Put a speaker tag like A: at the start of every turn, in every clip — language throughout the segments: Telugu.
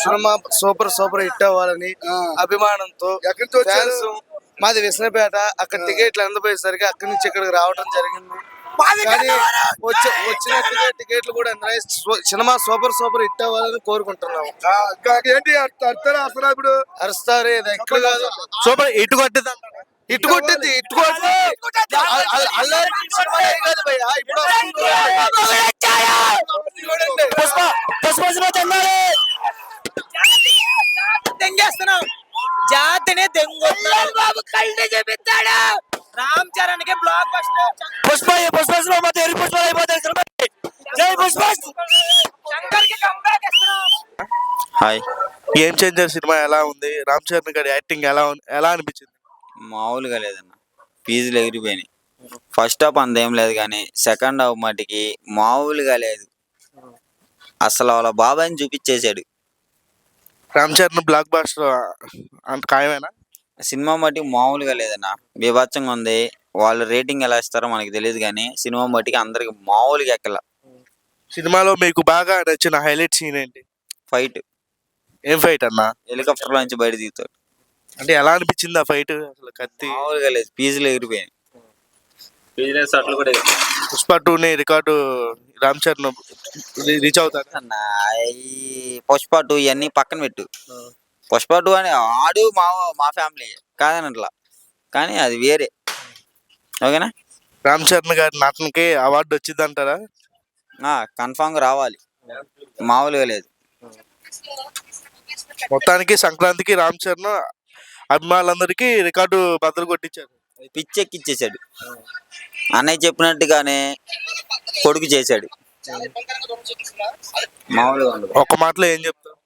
A: సినిమా సూపర్ సూపర్ హిట్ అవ్వాలని అభిమానంతో ఫ్యాన్స్ మాది విసనపేట, అక్కడ టికెట్లు అందపోయేసరికి అక్కడి నుంచి ఇక్కడికి రావడం జరిగింది. కానీ వచ్చిన టికెట్లు కూడా సినిమా సూపర్ సూపర్ హిట్ అవ్వాలని కోరుకుంటున్నాము.
B: ఏంటి అరుస్తారా ఇప్పుడు?
A: అరుస్తారు, ఇది ఎక్కడ కాదు,
B: సూపర్ ఇటు కొట్టింది.
A: ఇటు కొట్టింది, ఇటు కొట్టింది. అల్లారి సినిమా ఏం కాదు భయ్యా, ఇప్పుడు
C: తెంగేస్తున్నాం, జాతిని తెంగొస్తున్నాడు బాబు, కళ్ళు చూపిస్తాడు. రామ్ చరణ్ కి బ్లాక్ బస్టర్.
B: పుష్ప పుష్ప అయిపోతాయి. జై పుష్ప.
C: శంకర్ కి కంబ్యాక్ ఇస్తున్నాం.
D: హాయ్,
B: గేమ్ చేంజర్ సినిమా ఎలా ఉంది? రామ్ చరణ్ గారి యాక్టింగ్ ఎలా అనిపించింది?
D: మామూలుగా లేదన్న, ఫీజులు ఎగిరిపోయినాయి. ఫస్ట్ హాఫ్ అంతేం లేదు కానీ సెకండ్ హాఫ్ మటుకి మామూలుగా లేదు. అసలు వాళ్ళ బాబాయ్ని చూపించేశాడు.
B: రామ్ చరణ్ బ్లాక్ బాస్టర్ అంత ఖాయమేనా?
D: సినిమా మటుకు మామూలుగా లేదన్న, బీభత్సంగా ఉంది. వాళ్ళు రేటింగ్ ఎలా ఇస్తారో మనకి తెలియదు కానీ సినిమా మటుకి అందరికి మామూలుగా ఎక్కల.
B: సినిమాలో మీకు బాగా నచ్చిన హైలైట్ సీన్ ఏంటి?
D: ఫైట్.
B: ఏం ఫైట్ అన్నా?
D: హెలికాప్టర్ నుంచి బయట దిగుతాడు.
B: అంటే ఎలా అనిపించింది ఆ ఫైట్? అసలు కత్తి
D: మామూలుగా లేదు, ఫీజులు ఎగిరిపోయాయి.
B: పుష్ప 2 రికార్డు రామ్ చరణ్ రీచ్ అవుతాడు
D: అన్న. ఈ పుష్ప 2 ఇవన్నీ పక్కన పెట్టు. పుష్ప 2 అని ఆడు మా ఫ్యామిలీ కాదని అట్లా, కానీ అది వేరే. ఓకేనా?
B: రామ్ చరణ్ గారి నటనకి అవార్డు వచ్చింది అంటారా?
D: కన్ఫామ్గా రావాలి, మామూలుగా లేదు.
B: మొత్తానికి సంక్రాంతికి రామ్ చరణ్ అభిమానులందరికీ రికార్డు బద్దలు కొట్టించారు.
D: పిచ్చెక్కిచ్చేసాడు. అన్నయ్య చెప్పినట్టుగానే కొడుకు చేశాడు. మామూలుగా ఉండదు.
B: ఒక మాటలో ఏం చెప్తారు?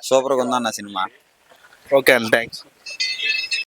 D: సూపర్గా ఉందన్న సినిమా.
B: ఓకే అండి, థ్యాంక్స్.